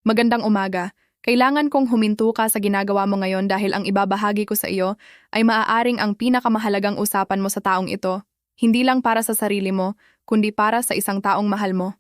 Magandang umaga. Kailangan kong huminto ka sa ginagawa mo ngayon dahil ang ibabahagi ko sa iyo ay maaaring ang pinakamahalagang usapan mo sa taong ito, hindi lang para sa sarili mo, kundi para sa isang taong mahal mo.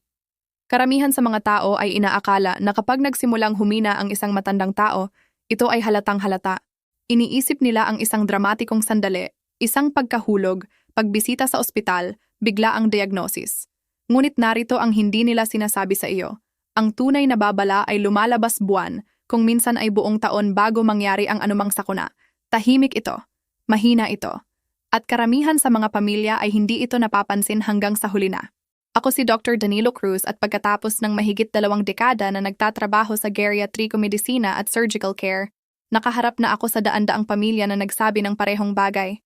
Karamihan sa mga tao ay inaakala na kapag nagsimulang humina ang isang matandang tao, ito ay halatang halata. Iniisip nila ang isang dramatikong sandali, isang pagkahulog, pagbisita sa ospital, bigla ang diagnosis. Ngunit narito ang hindi nila sinasabi sa iyo. Ang tunay na babala ay lumalabas buwan, kung minsan ay buong taon bago mangyari ang anumang sakuna. Tahimik ito, mahina ito, at karamihan sa mga pamilya ay hindi ito napapansin hanggang sa huli na. Ako si Dr. Danilo Cruz at pagkatapos ng mahigit 2 dekada na nagtatrabaho sa geriatrico medicina at surgical care, nakaharap na ako sa daan-daang pamilya na nagsabi ng parehong bagay.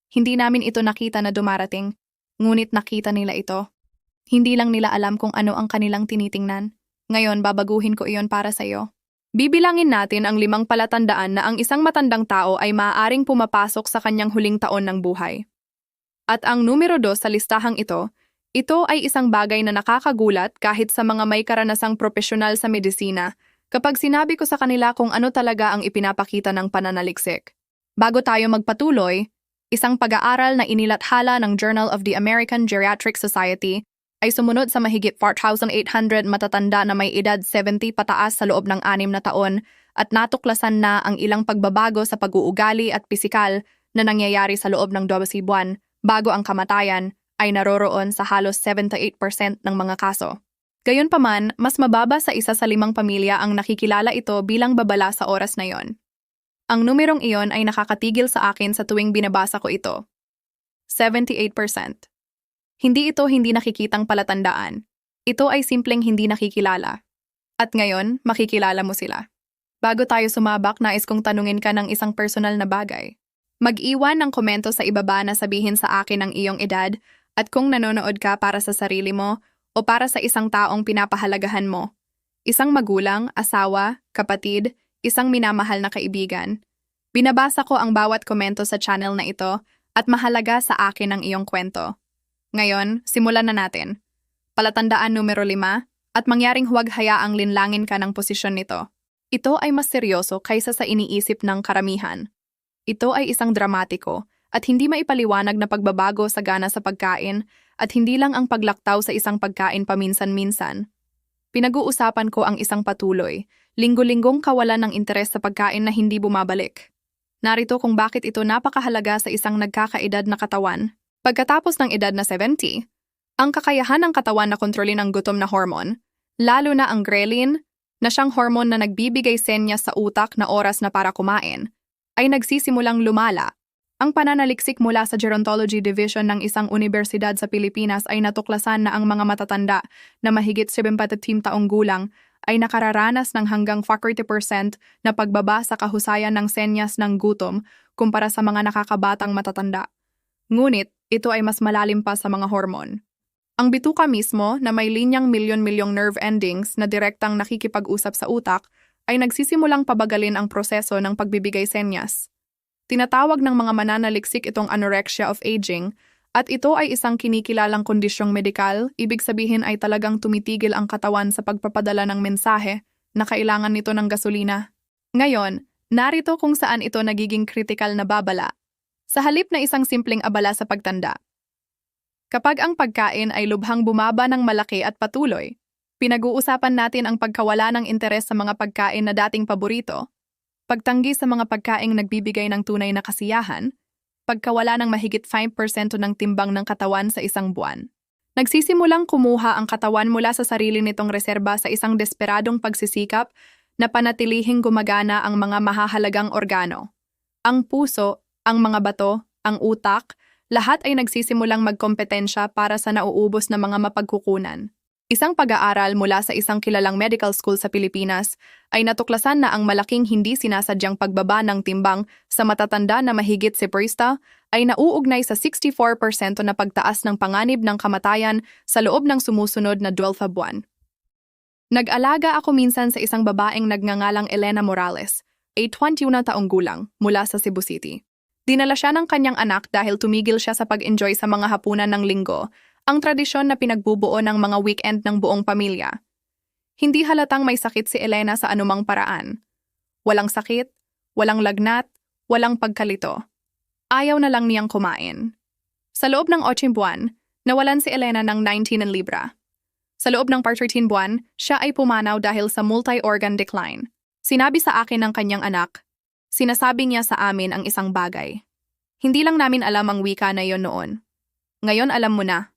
Hindi namin ito nakita na dumarating, ngunit nakita nila ito. Hindi lang nila alam kung ano ang kanilang tinitingnan. Ngayon, babaguhin ko iyon para sa iyo. Bibilangin natin ang 5 palatandaan na ang isang matandang tao ay maaaring pumapasok sa kanyang huling taon ng buhay. At ang numero 2 sa listahang ito ay isang bagay na nakakagulat kahit sa mga may karanasang propesyonal sa medisina kapag sinabi ko sa kanila kung ano talaga ang ipinapakita ng pananaliksik. Bago tayo magpatuloy, isang pag-aaral na inilathala ng Journal of the American Geriatric Society ay sumunod sa mahigit 4,800 matatanda na may edad 70 pataas sa loob ng 6 na taon at natuklasan na ang ilang pagbabago sa pag-uugali at pisikal na nangyayari sa loob ng 12 buwan bago ang kamatayan ay naroroon sa halos 78% ng mga kaso. Gayunpaman, mas mababa sa 1 sa 5 pamilya ang nakikilala ito bilang babala sa oras na iyon. Ang numerong iyon ay nakakatigil sa akin sa tuwing binabasa ko ito. 78%. Hindi ito hindi nakikitang palatandaan. Ito ay simpleng hindi nakikilala. At ngayon, makikilala mo sila. Bago tayo sumabak, nais kong tanungin ka ng isang personal na bagay. Mag-iwan ng komento sa ibaba na sabihin sa akin ang iyong edad at kung nanonood ka para sa sarili mo o para sa isang taong pinapahalagahan mo. Isang magulang, asawa, kapatid, isang minamahal na kaibigan. Binabasa ko ang bawat komento sa channel na ito at mahalaga sa akin ang iyong kwento. Ngayon, simulan na natin. Palatandaan numero 5, at mangyaring huwag hayaang linlangin ka ng posisyon nito. Ito ay mas seryoso kaysa sa iniisip ng karamihan. Ito ay isang dramatiko at hindi maipaliwanag na pagbabago sa gana sa pagkain at hindi lang ang paglaktaw sa isang pagkain paminsan-minsan. Pinag-uusapan ko ang isang patuloy, linggo-linggong kawalan ng interes sa pagkain na hindi bumabalik. Narito kung bakit ito napakahalaga sa isang nagkakaedad na katawan. Pagkatapos ng edad na 70, ang kakayahan ng katawan na kontrolin ang gutom na hormone, lalo na ang ghrelin, na siyang hormone na nagbibigay senyas sa utak na oras na para kumain, ay nagsisimulang lumala. Ang pananaliksik mula sa Gerontology Division ng isang universidad sa Pilipinas ay natuklasan na ang mga matatanda na mahigit 70 taong gulang ay nakararanas ng hanggang 40% na pagbaba sa kahusayan ng senyas ng gutom kumpara sa mga nakakabatang matatanda. Ngunit, ito ay mas malalim pa sa mga hormone. Ang bituka mismo na may linyang milyon-milyong nerve endings na direktang nakikipag-usap sa utak ay nagsisimulang pabagalin ang proseso ng pagbibigay senyas. Tinatawag ng mga mananaliksik itong anorexia of aging at ito ay isang kinikilalang kondisyong medikal, ibig sabihin ay talagang tumitigil ang katawan sa pagpapadala ng mensahe na kailangan nito ng gasolina. Ngayon, narito kung saan ito nagiging kritikal na babala. Sa halip na isang simpleng abala sa pagtanda. Kapag ang pagkain ay lubhang bumaba ng malaki at patuloy, pinag-uusapan natin ang pagkawala ng interes sa mga pagkain na dating paborito, pagtanggi sa mga pagkaing nagbibigay ng tunay na kasiyahan, pagkawala ng mahigit 5% ng timbang ng katawan sa isang buwan. Nagsisimulang kumuha ang katawan mula sa sarili nitong reserba sa isang desperadong pagsisikap na panatilihing gumagana ang mga mahahalagang organo. Ang puso, ang mga bato, ang utak, lahat ay nagsisimulang magkompetensya para sa nauubos na mga mapagkukunan. Isang pag-aaral mula sa isang kilalang medical school sa Pilipinas ay natuklasan na ang malaking hindi sinasadyang pagbaba ng timbang sa matatanda na mahigit 10% ay nauugnay sa 64% na pagtaas ng panganib ng kamatayan sa loob ng sumusunod na 12 buwan. Nag-alaga ako minsan sa isang babaeng nagngangalang Elena Morales, ay 21 taong gulang, mula sa Cebu City. Dinala siya ng kanyang anak dahil tumigil siya sa pag-enjoy sa mga hapunan ng linggo, ang tradisyon na pinagbubuo ng mga weekend ng buong pamilya. Hindi halatang may sakit si Elena sa anumang paraan. Walang sakit, walang lagnat, walang pagkalito. Ayaw na lang niyang kumain. Sa loob ng 8 buwan, nawalan si Elena ng 19 libra. Sa loob ng 13 buwan, siya ay pumanaw dahil sa multi-organ decline. Sinabi sa akin ng kanyang anak, sinasabi niya sa amin ang isang bagay. Hindi lang namin alam ang wika na yon noon. Ngayon alam mo na.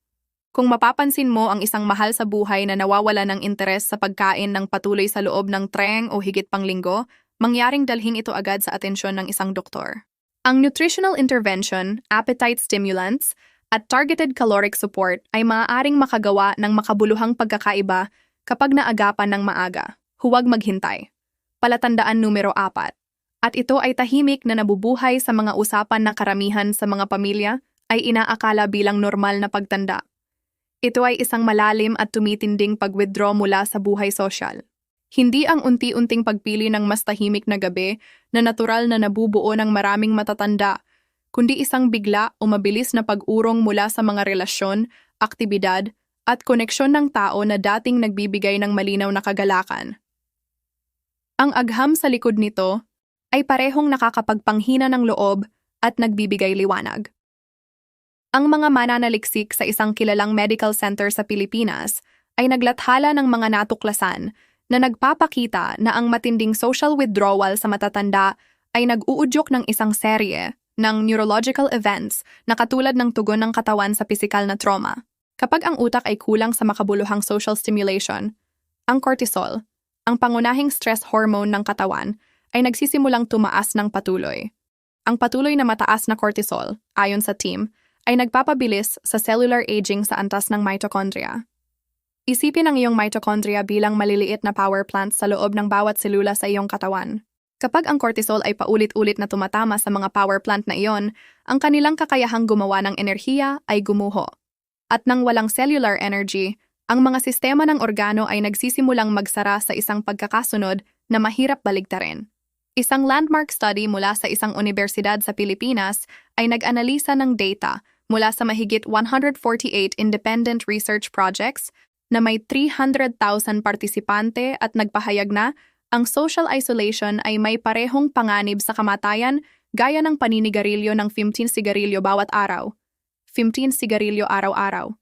Kung mapapansin mo ang isang mahal sa buhay na nawawala ng interes sa pagkain ng patuloy sa loob ng treng o higit pang linggo, mangyaring dalhin ito agad sa atensyon ng isang doktor. Ang nutritional intervention, appetite stimulants, at targeted caloric support ay maaaring makagawa ng makabuluhang pagkakaiba kapag naagapan ng maaga. Huwag maghintay. Palatandaan numero 4. At ito ay tahimik na nabubuhay sa mga usapan na karamihan sa mga pamilya ay inaakala bilang normal na pagtanda. Ito ay isang malalim at tumitinding pag-withdraw mula sa buhay sosyal. Hindi ang unti-unting pagpili ng mas tahimik na gabi na natural na nabubuo ng maraming matatanda, kundi isang bigla o mabilis na pag-urong mula sa mga relasyon, aktibidad, at koneksyon ng tao na dating nagbibigay ng malinaw na kagalakan. Ang agham sa likod nito ay parehong nakakapagpanghina ng loob at nagbibigay liwanag. Ang mga mananaliksik sa isang kilalang medical center sa Pilipinas ay naglathala ng mga natuklasan na nagpapakita na ang matinding social withdrawal sa matatanda ay nag-uudyok ng isang serye ng neurological events na katulad ng tugon ng katawan sa pisikal na trauma. Kapag ang utak ay kulang sa makabuluhang social stimulation, ang cortisol, ang pangunahing stress hormone ng katawan, ay nagsisimulang tumaas ng patuloy. Ang patuloy na mataas na cortisol, ayon sa team, ay nagpapabilis sa cellular aging sa antas ng mitochondria. Isipin ang iyong mitochondria bilang maliliit na power plants sa loob ng bawat selula sa iyong katawan. Kapag ang cortisol ay paulit-ulit na tumatama sa mga power plant na iyon, ang kanilang kakayahang gumawa ng enerhiya ay gumuho. At nang walang cellular energy, ang mga sistema ng organo ay nagsisimulang magsara sa isang pagkakasunod na mahirap baligtarin. Isang landmark study mula sa isang universidad sa Pilipinas ay nag-analisa ng data mula sa mahigit 148 independent research projects na may 300,000 partisipante at nagpahayag na ang social isolation ay may parehong panganib sa kamatayan gaya ng paninigarilyo ng 15 sigarilyo bawat araw, 15 sigarilyo araw-araw.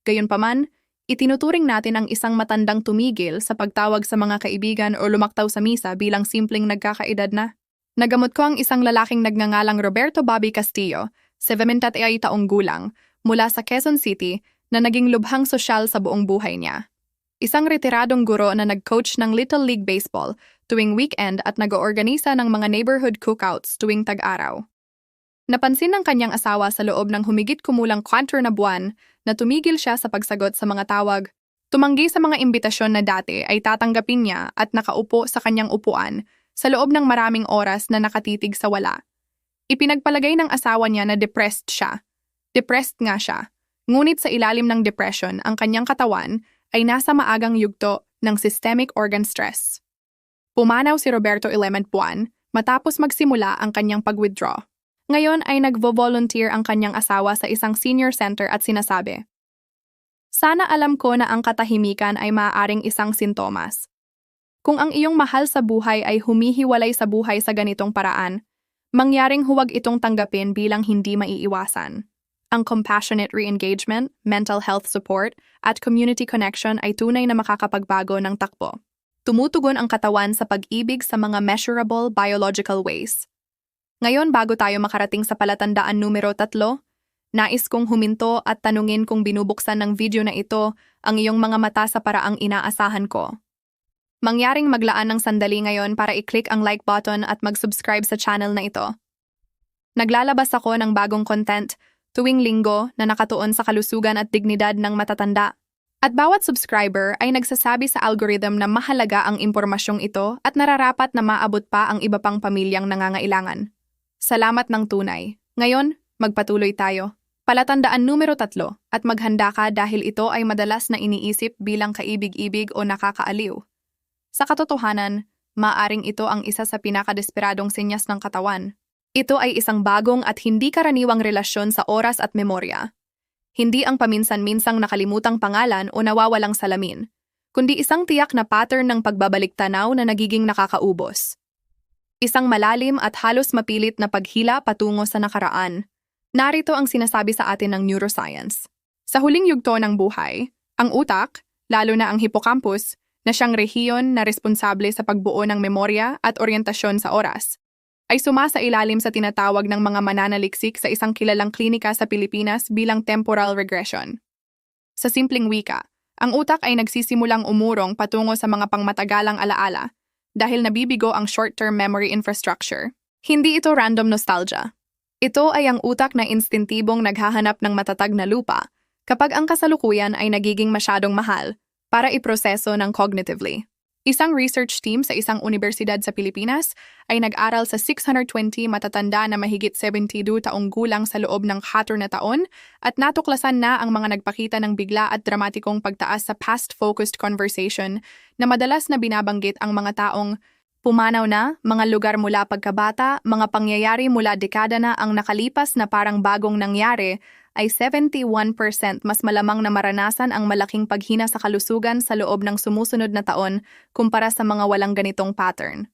Gayunpaman, itinuturing natin ang isang matandang tumigil sa pagtawag sa mga kaibigan o lumaktaw sa misa bilang simpleng nagkakaedad na. Nagamot ko ang isang lalaking nagngangalang Roberto Bobby Castillo, 71 taong gulang, mula sa Quezon City na naging lubhang sosyal sa buong buhay niya. Isang retiradong guro na nag-coach ng Little League Baseball tuwing weekend at nag-oorganisa ng mga neighborhood cookouts tuwing tag-araw. Napansin ng kanyang asawa sa loob ng humigit kumulang 4 na buwan na tumigil siya sa pagsagot sa mga tawag. Tumanggi sa mga imbitasyon na dati ay tatanggapin niya at nakaupo sa kanyang upuan sa loob ng maraming oras na nakatitig sa wala. Ipinagpalagay ng asawa niya na depressed siya. Depressed nga siya. Ngunit sa ilalim ng depression, ang kanyang katawan ay nasa maagang yugto ng systemic organ stress. Pumanaw si Roberto 11 buwan matapos magsimula ang kanyang pag-withdraw. Ngayon ay nagvo-volunteer ang kanyang asawa sa isang senior center at sinasabi, "Sana alam ko na ang katahimikan ay maaaring isang sintomas. Kung ang iyong mahal sa buhay ay humihiwalay sa buhay sa ganitong paraan, mangyaring huwag itong tanggapin bilang hindi maiiwasan. Ang compassionate re-engagement, mental health support, at community connection ay tunay na makakapagbago ng takbo. Tumutugon ang katawan sa pag-ibig sa mga measurable biological ways." Ngayon bago tayo makarating sa palatandaan numero 3, nais kong huminto at tanungin kung binubuksan ng video na ito ang iyong mga mata sa paraang inaasahan ko. Mangyaring maglaan ng sandali ngayon para i-click ang like button at mag-subscribe sa channel na ito. Naglalabas ako ng bagong content tuwing linggo na nakatuon sa kalusugan at dignidad ng matatanda. At bawat subscriber ay nagsasabi sa algorithm na mahalaga ang impormasyong ito at nararapat na maabot pa ang iba pang pamilyang nangangailangan. Salamat ng tunay. Ngayon, magpatuloy tayo. Palatandaan numero 3 at maghanda ka dahil ito ay madalas na iniisip bilang kaibig-ibig o nakakaaliw. Sa katotohanan, maaring ito ang isa sa pinakadesperadong senyas ng katawan. Ito ay isang bagong at hindi karaniwang relasyon sa oras at memorya. Hindi ang paminsan-minsang nakalimutang pangalan o nawawalang salamin, kundi isang tiyak na pattern ng pagbabalik-tanaw na nagiging nakakaubos. Isang malalim at halos mapilit na paghila patungo sa nakaraan. Narito ang sinasabi sa atin ng neuroscience. Sa huling yugto ng buhay, ang utak, lalo na ang hippocampus, na siyang rehiyon na responsable sa pagbuo ng memorya at oryentasyon sa oras, ay sumasailalim sa tinatawag ng mga mananaliksik sa isang kilalang klinika sa Pilipinas bilang temporal regression. Sa simpleng wika, ang utak ay nagsisimulang umurong patungo sa mga pangmatagalang alaala dahil nabibigo ang short-term memory infrastructure. Hindi ito random nostalgia. Ito ay ang utak na instintibong naghahanap ng matatag na lupa kapag ang kasalukuyan ay nagiging masyadong mahal para iproseso ng cognitively. Isang research team sa isang universidad sa Pilipinas ay nag-aral sa 620 matatanda na mahigit 72 taong gulang sa loob ng 4 na taon at natuklasan na ang mga nagpakita ng bigla at dramatikong pagtaas sa past-focused conversation na madalas na binabanggit ang mga taong pumanaw na, mga lugar mula pagkabata, mga pangyayari mula dekada na ang nakalipas na parang bagong nangyari, ay 71% mas malamang na maranasan ang malaking paghina sa kalusugan sa loob ng sumusunod na taon kumpara sa mga walang ganitong pattern.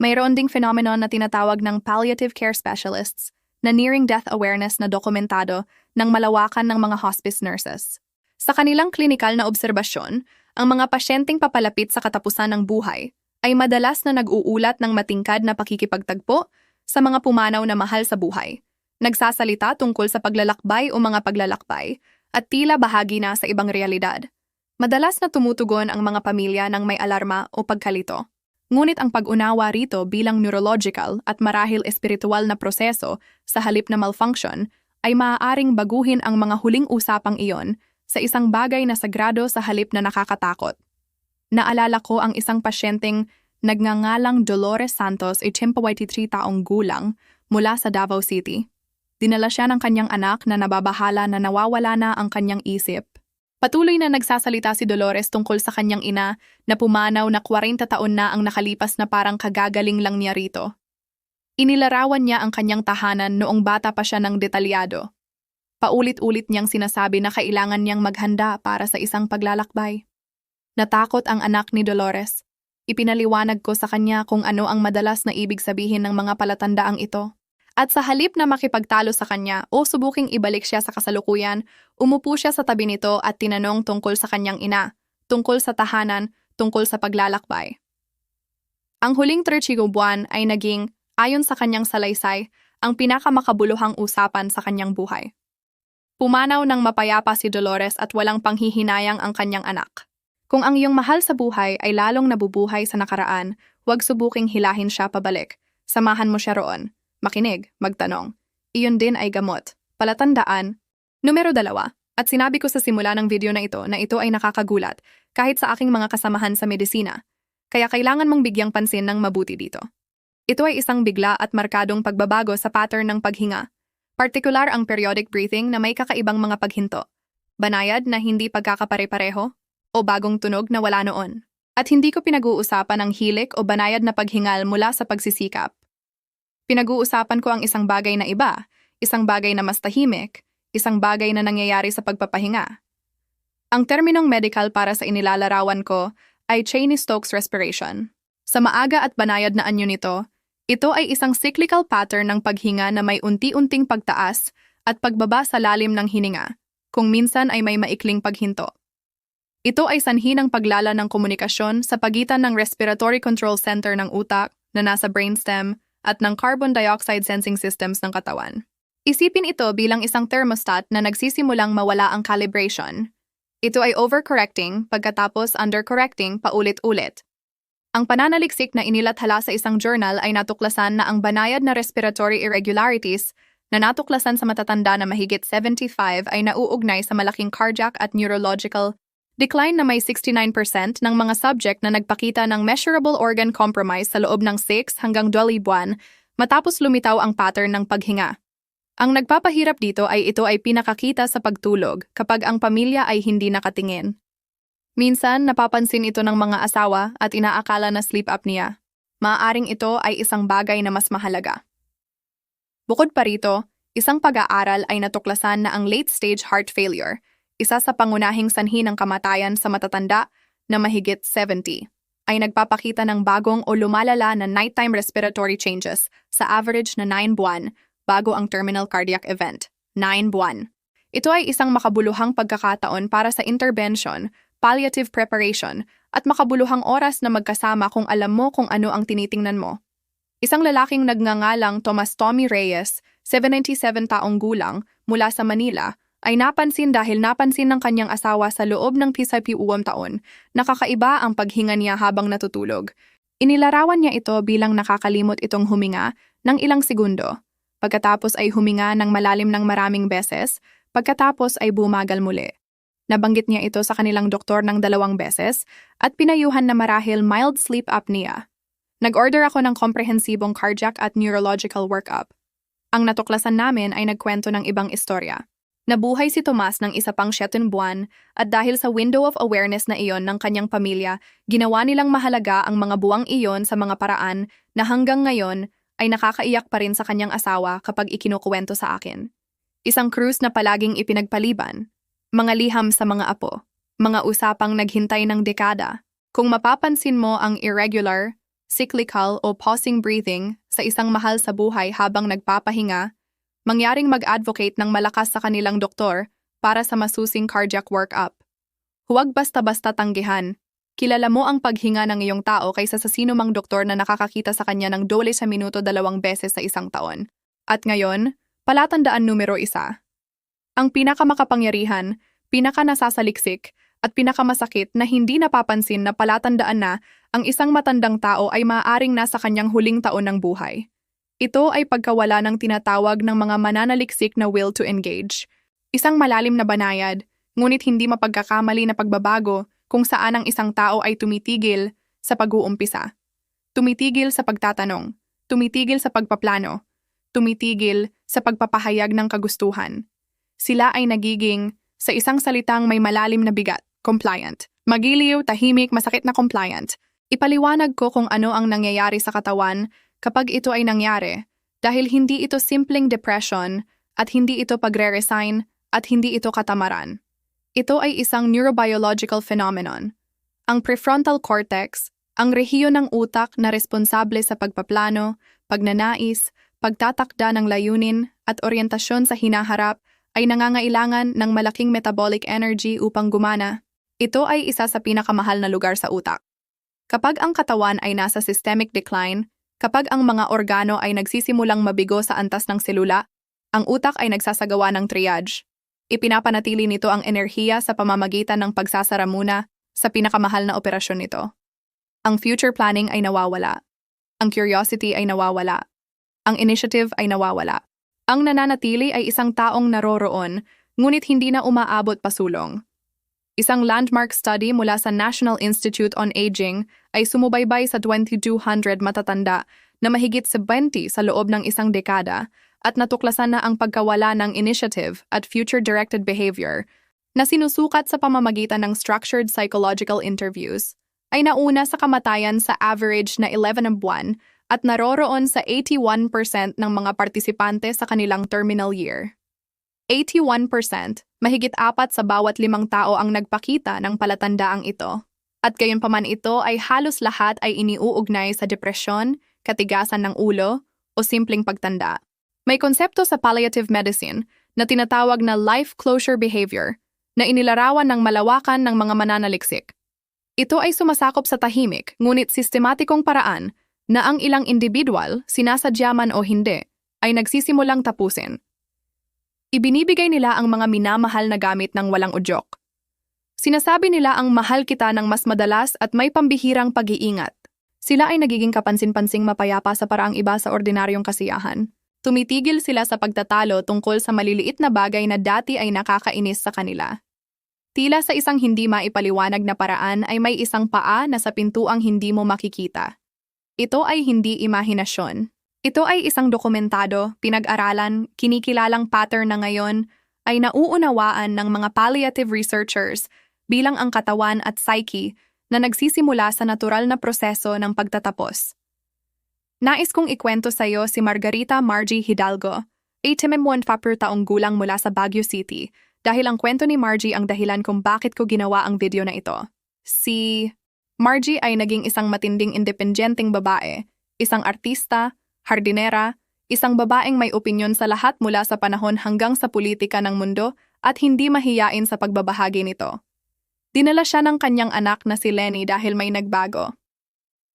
Mayroon ding phenomenon na tinatawag ng palliative care specialists na nearing death awareness na dokumentado ng malawakan ng mga hospice nurses. Sa kanilang klinikal na obserbasyon, ang mga pasyenteng papalapit sa katapusan ng buhay ay madalas na nag-uulat ng matingkad na pakikipagtagpo sa mga pumanaw na mahal sa buhay. Nagsasalita tungkol sa paglalakbay o mga paglalakbay at tila bahagi na sa ibang realidad. Madalas na tumutugon ang mga pamilya ng may alarma o pagkalito. Ngunit ang pag-unawa rito bilang neurological at marahil espiritual na proseso sa halip na malfunction ay maaaring baguhin ang mga huling usapang iyon sa isang bagay na sagrado sa halip na nakakatakot. Naalala ko ang isang pasyenteng nagngangalang Dolores Santos ay 83 taong gulang mula sa Davao City. Dinala siya ng kanyang anak na nababahala na nawawala na ang kanyang isip. Patuloy na nagsasalita si Dolores tungkol sa kanyang ina na pumanaw na 40 taon na ang nakalipas na parang kagagaling lang niya rito. Inilarawan niya ang kanyang tahanan noong bata pa siya ng detalyado. Paulit-ulit niyang sinasabi na kailangan niyang maghanda para sa isang paglalakbay. Natakot ang anak ni Dolores. Ipinaliwanag ko sa kanya kung ano ang madalas na ibig sabihin ng mga palatandaang ito. At sa halip na makipagtalo sa kanya o subuking ibalik siya sa kasalukuyan, umupo siya sa tabi nito at tinanong tungkol sa kanyang ina, tungkol sa tahanan, tungkol sa paglalakbay. Ang huling 30 buwan ay naging, ayon sa kanyang salaysay, ang pinakamakabuluhang usapan sa kanyang buhay. Pumanaw ng mapayapa si Dolores at walang panghihinayang ang kanyang anak. Kung ang iyong mahal sa buhay ay lalong nabubuhay sa nakaraan, huwag subuking hilahin siya pabalik. Samahan mo siya roon. Makinig, magtanong. Iyon din ay gamot. Palatandaan. Numero 2. At sinabi ko sa simula ng video na ito ay nakakagulat kahit sa aking mga kasamahan sa medisina. Kaya kailangan mong bigyang pansin ng mabuti dito. Ito ay isang bigla at markadong pagbabago sa pattern ng paghinga. Partikular ang periodic breathing na may kakaibang mga paghinto. Banayad na hindi pagkakapare-pareho o bagong tunog na wala noon. At hindi ko pinag-uusapan ang hilik o banayad na paghingal mula sa pagsisikap. Pinag-uusapan ko ang isang bagay na iba, isang bagay na mas tahimik, isang bagay na nangyayari sa pagpapahinga. Ang terminong medical para sa inilalarawan ko ay Cheney-Stokes respiration. Sa maaga at banayad na anyo nito, ito ay isang cyclical pattern ng paghinga na may unti-unting pagtaas at pagbaba sa lalim ng hininga, kung minsan ay may maikling paghinto. Ito ay sanhi ng paglala ng komunikasyon sa pagitan ng respiratory control center ng utak na nasa brainstem at ng carbon dioxide sensing systems ng katawan. Isipin ito bilang isang thermostat na nagsisimulang mawala ang calibration. Ito ay overcorrecting pagkatapos undercorrecting paulit-ulit. Ang pananaliksik na inilathala sa isang journal ay natuklasan na ang banayad na respiratory irregularities na natuklasan sa matatanda na mahigit 75 ay nauugnay sa malaking cardiac at neurological decline na may 69% ng mga subject na nagpakita ng measurable organ compromise sa loob ng 6 hanggang 12 buwan matapos lumitaw ang pattern ng paghinga. Ang nagpapahirap dito ay ito ay pinakakita sa pagtulog kapag ang pamilya ay hindi nakatingin. Minsan, napapansin ito ng mga asawa at inaakala na sleep apnea. Maaaring ito ay isang bagay na mas mahalaga. Bukod pa rito, isang pag-aaral ay natuklasan na ang late-stage heart failure, isa sa pangunahing sanhi ng kamatayan sa matatanda, na mahigit 70 ay nagpapakita ng bagong o lumalala na nighttime respiratory changes sa average na 9 buwan bago ang terminal cardiac event. 9 buwan. Ito ay isang makabuluhang pagkakataon para sa intervention, palliative preparation, at makabuluhang oras na magkasama kung alam mo kung ano ang tinitingnan mo. Isang lalaking nagngangalang Tomas Tommy Reyes, 77 taong gulang, mula sa Manila, ay napansin dahil napansin ng kanyang asawa sa loob ng 12 taon na kakaiba ang paghinga niya habang natutulog. Inilarawan niya ito bilang nakakalimot itong huminga ng ilang segundo. Pagkatapos ay huminga ng malalim ng maraming beses, pagkatapos ay bumagal muli. Nabanggit niya ito sa kanilang doktor ng 2 beses at pinayuhan na marahil mild sleep apnea. Nag-order ako ng komprehensibong cardiac at neurological workup. Ang natuklasan namin ay nagkwento ng ibang istorya. Nabuhay si Tomas ng isa pang 7 buwan at dahil sa window of awareness na iyon ng kanyang pamilya, ginawa nilang mahalaga ang mga buwang iyon sa mga paraan na hanggang ngayon ay nakakaiyak pa rin sa kanyang asawa kapag ikinukuwento sa akin. Isang krus na palaging ipinagpaliban, mga liham sa mga apo, mga usapang naghintay ng dekada. Kung mapapansin mo ang irregular, cyclical o pausing breathing sa isang mahal sa buhay habang nagpapahinga, mangyaring mag-advocate ng malakas sa kanilang doktor para sa masusing cardiac workup. Huwag basta-basta tanggihan. Kilala mo ang paghinga ng iyong tao kaysa sa sino mang doktor na nakakakita sa kanya ng 12 sa minuto 2 beses sa isang taon. At ngayon, palatandaan numero 1. Ang pinakamakapangyarihan, pinakanasasaliksik, at pinakamasakit na hindi napapansin na palatandaan na ang isang matandang tao ay maaaring nasa kanyang huling taon ng buhay. Ito ay pagkawala ng tinatawag ng mga mananaliksik na will to engage. Isang malalim na banayad, ngunit hindi mapagkakamali na pagbabago kung saan ang isang tao ay tumitigil sa pag-uumpisa. Tumitigil sa pagtatanong, tumitigil sa pagpaplano, tumitigil sa pagpapahayag ng kagustuhan. Sila ay nagiging, sa isang salitang may malalim na bigat, compliant. Magiliw, tahimik, masakit na compliant. Ipaliwanag ko kung ano ang nangyayari sa katawan kapag ito ay nangyari, dahil hindi ito simpleng depression at hindi ito pagre-resign at hindi ito katamaran. Ito ay isang neurobiological phenomenon. Ang prefrontal cortex, ang rehiyon ng utak na responsable sa pagpaplano, pagnanais, pagtatakda ng layunin at oryentasyon sa hinaharap ay nangangailangan ng malaking metabolic energy upang gumana. Ito ay isa sa pinakamahal na lugar sa utak. Kapag ang katawan ay nasa systemic decline, kapag ang mga organo ay nagsisimulang mabigo sa antas ng selula, ang utak ay nagsasagawa ng triage. Ipinapanatili nito ang enerhiya sa pamamagitan ng pagsasara muna sa pinakamahal na operasyon nito. Ang future planning ay nawawala. Ang curiosity ay nawawala. Ang initiative ay nawawala. Ang nananatili ay isang taong naroroon, ngunit hindi na umaabot pasulong. Isang landmark study mula sa National Institute on Aging ay sumubaybay sa 2,200 matatanda na mahigit 70 sa loob ng isang dekada at natuklasan na ang pagkawala ng initiative at future-directed behavior na sinusukat sa pamamagitan ng structured psychological interviews ay nauna sa kamatayan sa average na 11 buwan at naroroon sa 81% ng mga partisipante sa kanilang terminal year. 81%, mahigit 4 sa bawat 5 tao ang nagpakita ng palatandaang ito. At gayunpaman ito ay halos lahat ay iniuugnay sa depresyon, katigasan ng ulo, o simpleng pagtanda. May konsepto sa palliative medicine na tinatawag na life closure behavior na inilarawan ng malawakan ng mga mananaliksik. Ito ay sumasakop sa tahimik ngunit sistematikong paraan na ang ilang individual, sinasadya man o hindi, ay nagsisimulang tapusin. Ibinibigay nila ang mga minamahal na gamit ng walang udyok. Sinasabi nila ang mahal kita ng mas madalas at may pambihirang pag-iingat. Sila ay nagiging kapansin-pansing mapayapa sa paraang iba sa ordinaryong kasiyahan. Tumitigil sila sa pagtatalo tungkol sa maliliit na bagay na dati ay nakakainis sa kanila. Tila sa isang hindi maipaliwanag na paraan ay may isang paa na sa pintuang hindi mo makikita. Ito ay hindi imahinasyon. Ito ay isang dokumentado, pinag-aralan, kinikilalang pattern na ngayon ay nauunawaan ng mga palliative researchers bilang ang katawan at psyche na nagsisimula sa natural na proseso ng pagtatapos. Nais kong ikwento sa iyo si Margarita Margie Hidalgo, 81 taong gulang mula sa Baguio City, dahil ang kwento ni Margie ang dahilan kung bakit ko ginawa ang video na ito. Si Margie ay naging isang matinding independenteng babae, isang artista, hardinera, isang babaeng may opinyon sa lahat mula sa panahon hanggang sa politika ng mundo at hindi mahiyain sa pagbabahagi nito. Dinala siya ng kanyang anak na si Lenny dahil may nagbago.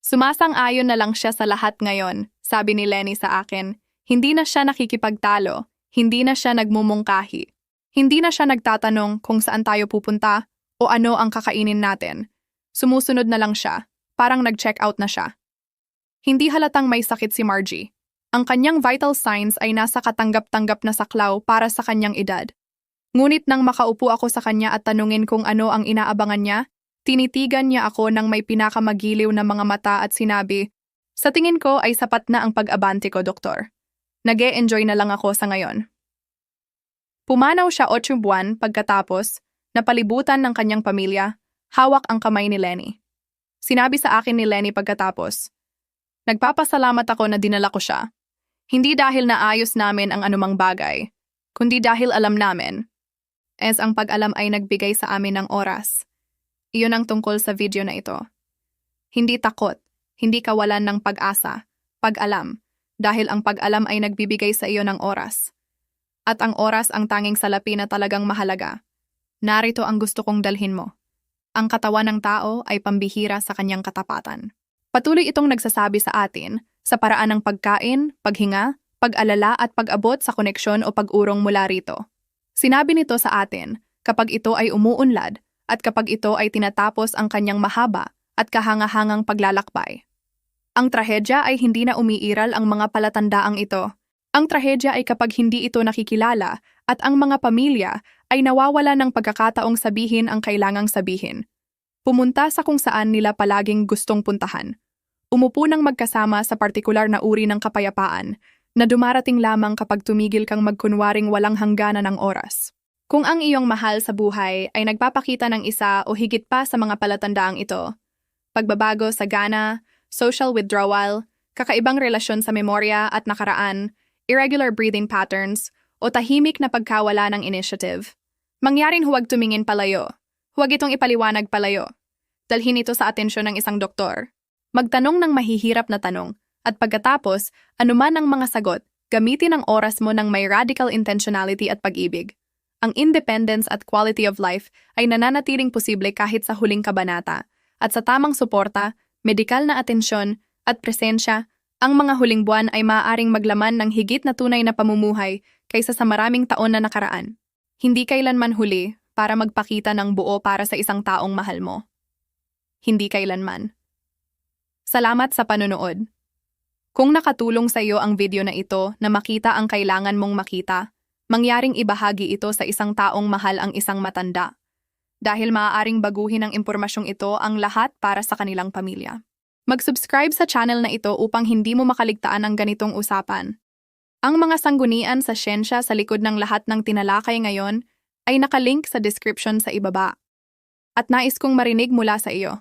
Sumasang-ayon na lang siya sa lahat ngayon, sabi ni Lenny sa akin. Hindi na siya nakikipagtalo, hindi na siya nagmumungkahi. Hindi na siya nagtatanong kung saan tayo pupunta o ano ang kakainin natin. Sumusunod na lang siya, parang nag-check out na siya. Hindi halatang may sakit si Margie. Ang kanyang vital signs ay nasa katanggap-tanggap na saklaw para sa kanyang edad. Ngunit nang makaupo ako sa kanya at tanungin kung ano ang inaabangan niya, tinitigan niya ako ng may pinakamagiliw na mga mata at sinabi, "Sa tingin ko ay sapat na ang pag-abante ko, doktor. Nag-e-enjoy na lang ako sa ngayon." Pumanaw siya 8 buwan pagkatapos, napalibutan ng kanyang pamilya, hawak ang kamay ni Lenny. Sinabi sa akin ni Lenny pagkatapos, "Nagpapasalamat ako na dinala ko siya. Hindi dahil naayos namin ang anumang bagay, kundi dahil alam namin. Ang pag-alam ay nagbigay sa amin ng oras." Iyon ang tungkol sa video na ito. Hindi takot, hindi kawalan ng pag-asa, pag-alam, dahil ang pag-alam ay nagbibigay sa iyo ng oras. At ang oras ang tanging salapi na talagang mahalaga. Narito ang gusto kong dalhin mo. Ang katawan ng tao ay pambihira sa kanyang katapatan. Patuloy itong nagsasabi sa atin sa paraan ng pagkain, paghinga, pag-alala at pag-abot sa koneksyon o pag-urong mula rito. Sinabi nito sa atin kapag ito ay umuunlad at kapag ito ay tinatapos ang kanyang mahaba at kahangahangang paglalakbay. Ang trahedya ay hindi na umiiral ang mga palatandaang ito. Ang trahedya ay kapag hindi ito nakikilala at ang mga pamilya ay nawawala ng pagkakataong sabihin ang kailangang sabihin. Pumunta sa kung saan nila palaging gustong puntahan. Umupo ng magkasama sa partikular na uri ng kapayapaan na dumarating lamang kapag tumigil kang magkunwaring walang hangganan ng oras. Kung ang iyong mahal sa buhay ay nagpapakita ng isa o higit pa sa mga palatandaang ito, pagbabago sa gana, social withdrawal, kakaibang relasyon sa memorya at nakaraan, irregular breathing patterns, o tahimik na pagkawala ng initiative. Mangyaring huwag tumingin palayo. Huwag itong ipaliwanag palayo. Dalhin ito sa atensyon ng isang doktor. Magtanong ng mahihirap na tanong, at pagkatapos, anuman ang mga sagot, gamitin ang oras mo ng may radical intentionality at pag-ibig. Ang independence at quality of life ay nananatiling posible kahit sa huling kabanata, at sa tamang suporta, medikal na atensyon, at presensya, ang mga huling buwan ay maaaring maglaman ng higit na tunay na pamumuhay kaysa sa maraming taon na nakaraan. Hindi kailanman huli para magpakita ng buo para sa isang taong mahal mo. Hindi kailanman. Salamat sa panonood. Kung nakatulong sa iyo ang video na ito na makita ang kailangan mong makita, mangyaring ibahagi ito sa isang taong mahal ang isang matanda. Dahil maaaring baguhin ng impormasyong ito ang lahat para sa kanilang pamilya. Mag-subscribe sa channel na ito upang hindi mo makaligtaan ang ganitong usapan. Ang mga sanggunian sa siyensya sa likod ng lahat ng tinalakay ngayon ay nakalink sa description sa ibaba. At nais kong marinig mula sa iyo.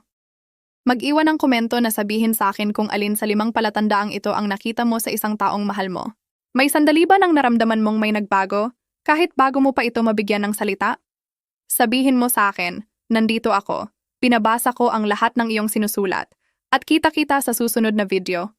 Mag-iwan ng komento na sabihin sa akin kung alin sa 5 palatandaang ito ang nakita mo sa isang taong mahal mo. May sandali ba nang naramdaman mong may nagbago, kahit bago mo pa ito mabigyan ng salita? Sabihin mo sa akin, nandito ako, pinabasa ko ang lahat ng iyong sinusulat, at kita-kita sa susunod na video.